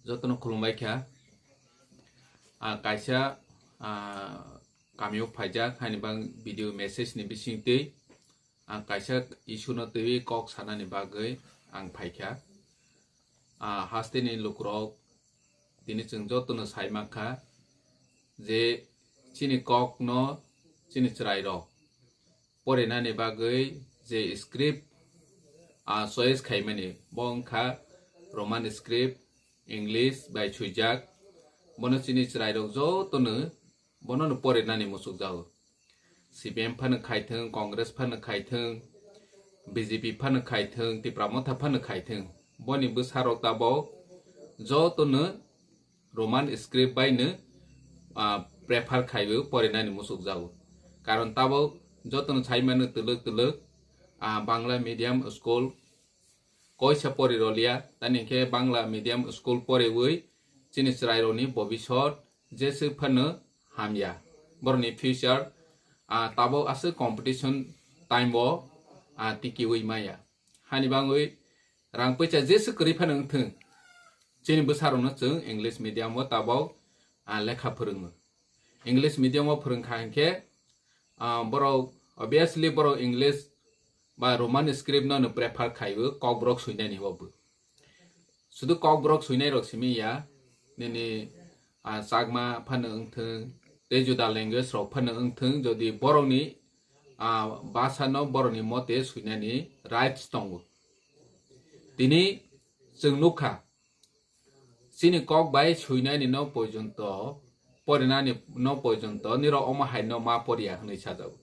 जतन खुलुमबायखा कायसा गामियाव फायजाक हानिबां video message नि बिसिंतै कायसा इसुनो तै कक सानानि बागै आं फायखा हास्तेनि लुक्रक दिनै जों जतन सायमाखा जे चिनि कक न चिनि चरायरक परेनानि बागै जे स्क्रिप्ट चॉइस खायमानि बंखा रोमान स्क्रिप्ट इंग्लिश बाय सुइजाक बनो चिनि चरायरक जतन बनो परेनानि मुसुक जाओ सीपीएम फानो खायथों कांग्रेस फानो खायथों बीजेपी फानो खायथों तिप्रामथा फानो खायथों बनि बोसारताबाव जतन रोमान स्क्रिप्ट बायनो प्रेफार खायबो परेनानि मुसुक जाओ कारण ताबाव जतन सायमानो तलक तलक Bangla medium school कयसा परिरलिया तानिखे Bangla medium school परेवै चिनि चरायरनि भविष्यत जेसे फानो हामिया बरनि फ्यूचर ताबाव आसो कंपटीशन टाइम बो टिकिवै माया हानि बाङै रां पैसा जेसे करै फानो थों चिनि बोसारनो जों इंग्लिश मीडियम ताबाव लेखा फोरोङो इंग्लिश मीडियम फोरोंखांखे बर ऑब्वियसली बर इंग्लिश बा रोमान स्क्रिप्ट न प्रेफार खायबो ककब्रक सुइनानि बाबो शुद्ध ककब्रक सुइनाय रक्सिमिया नेनि सागमा फानो अंथों तेजुदा लैंग्वेज रक फानो अंथों जदि बरनि भाषा न बरनि मते सुइनानि राइट्स दङ दिनै जों नुखा चिनि कक बाय सुइनानि न पर्यन्त परेनानि न पर्यन्त निर अमाहाय न मा परिया होनै साजाव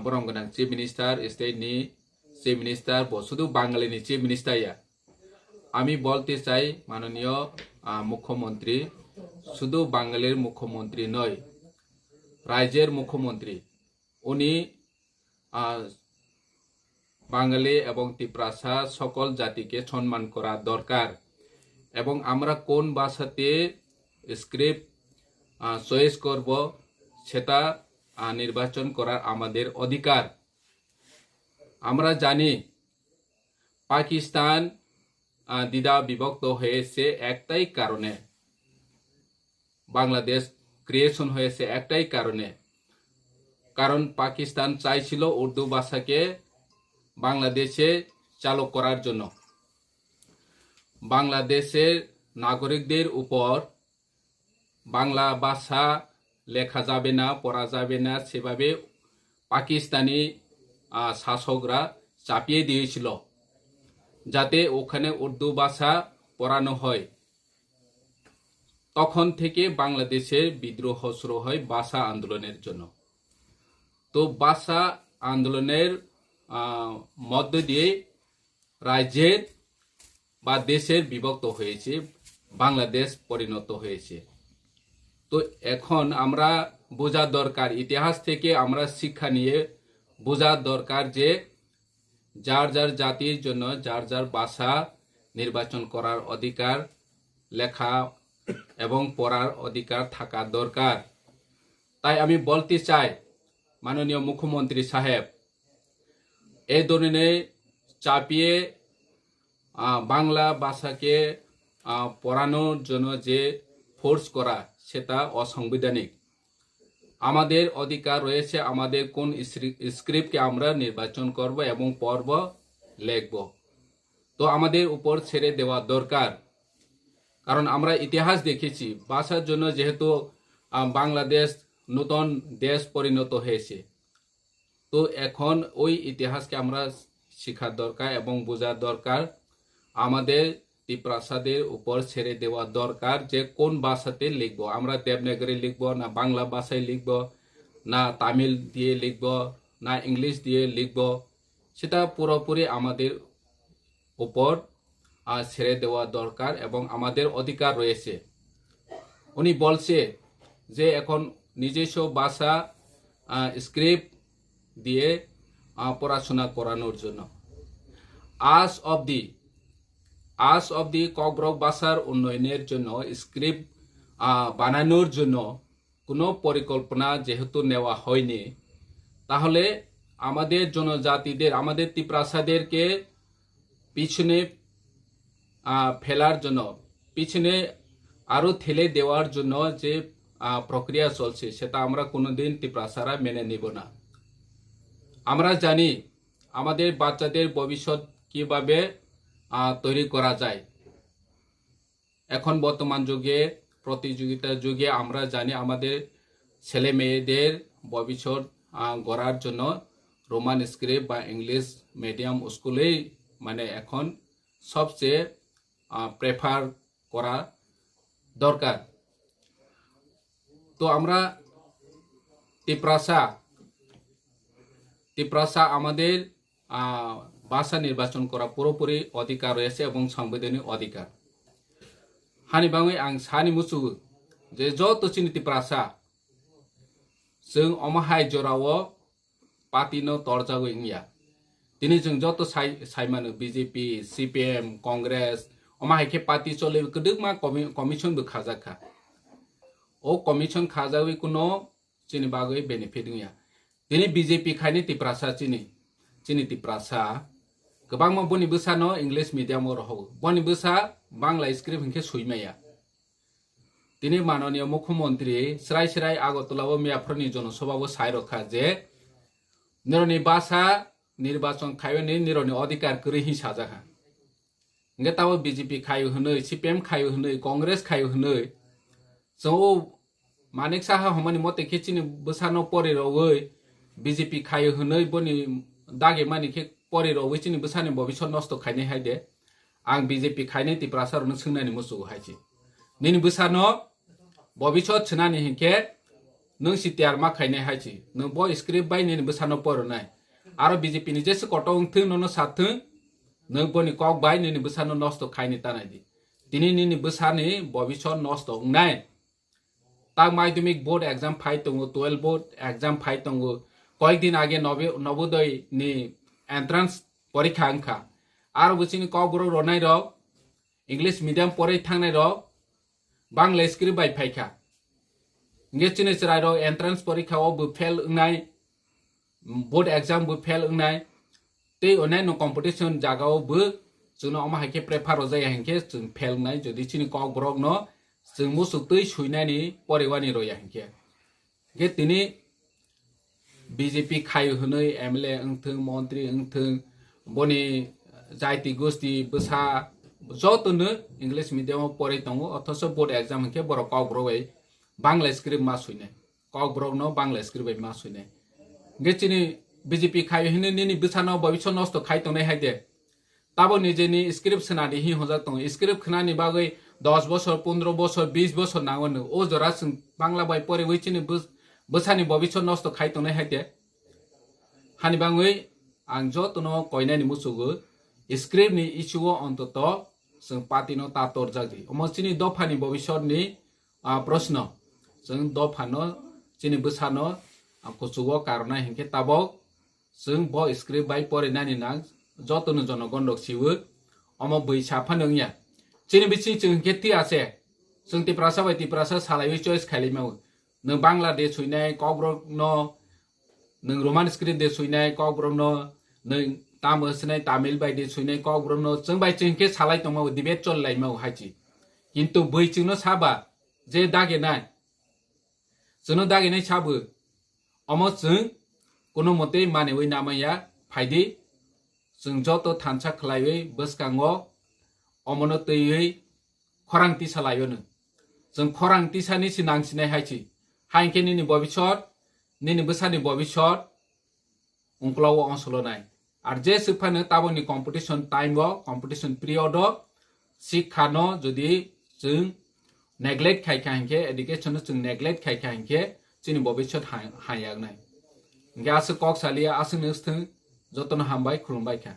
बरम गोनां चीफ मिनिस्टार स्टेट नि चीफ मिनिस्टार बसुदु बांगाली नि चीफ मिनिस्टार या आमी बोलते चाই माननीय मुख्यमंत्री शुद्ध बांगालीर मुख्यमंत्री नय राज्येर मुख्यमंत्री उनी बांगाली एवं तिप्रासा सकल जाति के सम्मान करा दरकार एवं आमरा कोन भाषाते स्क्रिप्ट चॉइस करब सेटा निर्वाचन करार आमादेर अधिकार आमरा जानी पाकिस्तान द्विधा विभक्त হয়েছে একটাই কারণে বাংলাদেশ ক্রিয়েশন হয়েছে একটাই কারণে কারণ পাকিস্তান চাইছিল উর্দু ভাষাকে বাংলাদেশে চালু করার জন্য বাংলাদেশের নাগরিকদের উপর বাংলা ভাষা লেখা যাবে না পড়া যাবে না সেভাবে পাকিস্তানি শাসকরা চাপিয়ে দিয়েছিল যাতে ওখানে উর্দু ভাষা পড়ানো হয় তখন থেকে বাংলাদেশের বিদ্রোহ শুরু হয় ভাষা আন্দোলনের জন্য তো ভাষা আন্দোলনের মধ্য দিয়ে রাজ্যের বা দেশের বিভক্ত হয়েছে বাংলাদেশ পরিণত হয়েছে তো এখন আমরা বোঝা দরকার ইতিহাস থেকে আমরা শিক্ষা নিয়ে বোঝা দরকার যে যার যার জাতির জন্য যার যার ভাষা নির্বাচন করার অধিকার লেখা এবং পড়ার অধিকার থাকা দরকার তাই আমি বলতে চাই মাননীয় মুখ্যমন্ত্রী সাহেব এই ধরনের চাপিয়ে বাংলা ভাষাকে পড়ানোর জন্য যে ফোর্স করা সেটা অসাংবিধানিক আমাদের অধিকার রয়েছে আমাদের কোন স্ক্রিপ্টকে আমরা নির্বাচন করব এবং পড়ব লিখব তো আমাদের উপর ছেড়ে দেওয়া দরকার কারণ আমরা ইতিহাস দেখেছি ভাষার জন্য যেহেতু বাংলাদেশ নতুন দেশ পরিণত হয়েছে তো এখন ওই ইতিহাসকে আমরা শেখার দরকার এবং বোঝার দরকার আমাদের তিপ্রাসাদের উপর ছেড়ে দেওয়া দরকার যে কোন ভাষাতে লিখব আমরা দেবনাগরী লিখব না বাংলা ভাষায় লিখব না তামিল দিয়ে লিখব না ইংলিশ দিয়ে লিখব সেটা পুরোপুরি আমাদের উপর ছেড়ে দেওয়া দরকার এবং আমাদের অধিকার রয়েছে উনি বলছে যে এখন নিজস্ব ভাষা স্ক্রিপ্ট দিয়ে পড়াশোনা করানোর জন্য আজ অবধি ককব্রক ভাষার উন্নয়নের জন্য স্ক্রিপ্ট বানানোর জন্য কোনো পরিকল্পনা যেহেতু নেওয়া হয়নি তাহলে আমাদের জনজাতিদের আমাদের তিপ্রাসাদেরকে পিছনে ফেলার জন্য পিছনে আরো ঠেলে দেওয়ার জন্য যে প্রক্রিয়া চলছে সেটা আমরা কোনোদিন তিপ্রাসারা মেনে নিব না। আমরা জানি আমাদের বাচ্চাদের ভবিষ্যৎ কিভাবে তৈরি করা যায়। এখন বর্তমান যুগে প্রতিযোগিতার যুগে আমরা জানি আমাদের ছেলে মেয়েদের ভবিষ্যৎ গড়ার জন্য রোমান স্ক্রিপ্ট বা ইংলিশ মিডিয়াম স্কুলেই মানে এখন সবচেয়ে প্রেফার করা দরকার। তো আমরা তিপ্রাসা আমাদের ভাষা নির্বাচন করা পুরোপুরি অধিকার রয়েছে এবং সাংবিধানিক অধিকার। हानि बाङै आं सानि मुसुगु जे जत चिनि तिप्रासा जों अमाहाय जराव पार्टीनो तरजागो इंगिया दिनै जों जत साइमानो बीजेपी सीपीएम कांग्रेस अमाहाय के पार्टी चले गदोमा कमिशन बो खाजाखा ओ कमिशन खाजावै कुनो चिनि बागै बेनिफिट इंगिया दिनै बीजेपी खायनि तिप्रासा चिनि तिप्रासा गोबां बनि बोसानो इंलिश मिडियाम रहो बनि बोसा बांला स्क्रिप्ट हिंखे सुइमाया दिनै माननीय मुख्यमंत्री स्राय आगरतलाव मियाफोरनि जनसभाबो साय रखा जे निरनि भाषा निर्वाचन खायनि निरनि अधिकार करै हिसाजाहा इंगे ताव बीजेपी खायो हनै सीपीएम खायो हनै कांग्रेस खायो हनै जो मानिक साहा हमनि मते खेचिनि बोसानो परिरवै बीजेपी खायो हनै बनि दागे मानिके परिरवै चिनि बोसानि भविष्य नष्ट खायनि हायदे आं बीजेपी खायनि तिप्रासारनो सोंनानि मुसुगु हायसि निनि बोसानो भविष्य छनानि हिंखे नों सिटियार मा खायनि हायसि नों ब स्क्रिप्ट बाय निनि बोसानो परनाय आरो बीजेपी नि जेसे कटं थों ननो साथों नों बनि कक बाय निनि बोसानो नष्ट खायनि तानायदि दिनै निनि बोसानि भविष्य नष्ट नाय ता माध्यमिक बोर्ड एग्जाम फाइ दङ 12 बोर्ड एग्जाम फाइ दङ कयेक दिन आगे नवोदय नि एंट्रेंस परीक्षा अंखा आरो बिसिनि कब्र रनाय र इंग्लिश मीडियम परै थांनाय र बांला स्क्रिप्ट बाय फाइखा इंगे चिनि चराय र एंट्रेंस परीक्षा बो फेल नाय बोर्ड एग्जाम बो फेल नाय ते अनाय नो कंपटीशन जागाव बो जोंनो अमा हाके प्रेफार जाया हिंके जों फेल नाय जदि चिनि कब्र न जों मुसुक्तै सुइनायनि परेवानि रया हिंके गे तिनि बीजेपी खायो हनै एमएलए अंथों मंत्री अंथों बनि जाति गोष्ठी बोसा जतनो इंग्लिश मीडियम परै दङ अथच बोर्ड एग्जाम के बर कब्रबाय बांला स्क्रिप्ट मा सुइनाय कब्रनो बांला स्क्रिप्ट मा सुइनाय गेचिनि बीजेपी खायो हनै निनि बोसानो भविष्य नष्ट खाय तंनाय हायदे ताबो निजेनि स्क्रिप्ट सोनादि हि हजा दङ स्क्रिप्ट खनानि बागै 10 बছর 15 বছর 20 বছর नांगोनो ओ जरा जों बांला बाय परै वैचिनि बोसानि भविष्य नष्ट खाय तंनाय हायदे हानि बाङै आं जतनो कयनानि मुसुगु स्क्रिप्टनि इस्युआव अन्तत जों पार्टीनो तातर जागि अमचिनि दफानि भविष्यनि प्रश्न जों दफानो चिनि बोसानो कुचुगो कारना हिंके ताबो जों ब स्क्रिप्ट बाय परेनानि नां जतनो जनगणक सिवो अम बैसाफानोंया चिनि बिसि जों केति आसे जों तिप्रासा सालायवै चॉइस खालिमाव नों बांलादेश सुइनाय कब्रक न नों रोमान स्क्रिप्ट दे सुइनाय कब्रक न नों तामिल सुइनाय तामिल बायदि सुइनाय कब्रक न जों बाय चिंके सालाय तमाव डिबेट चललायमाव हायची किन्तु बैचिनो साबा जे दागेनाय जोंनो दागेनाय साबो अमो जों कोनो मते मानेवै नामाया फायदि जों जत थानसा खलायवै बसकांगो अमनो तैयै खरांति सालायनो जों खरांति सानि सिनांसिनाय हायची हायके निनि भविष्यत निनि बोसानि भविष्यत उंक्लाव अंसलनाय आर जे सुफानो ताबोनि कम्पिटिशन टाइम कम्पिटिशन पिरियड शिक्षानो जदि जों नेग्लेक्ट खायखा हिंके एडुकेशन जों नेग्लेक्ट खायखा हिंके जोंनि भविष्यत हायागनाय गासै कक सालिया आसो नोस्थों जतन हामबाय खुलुमबाय खा।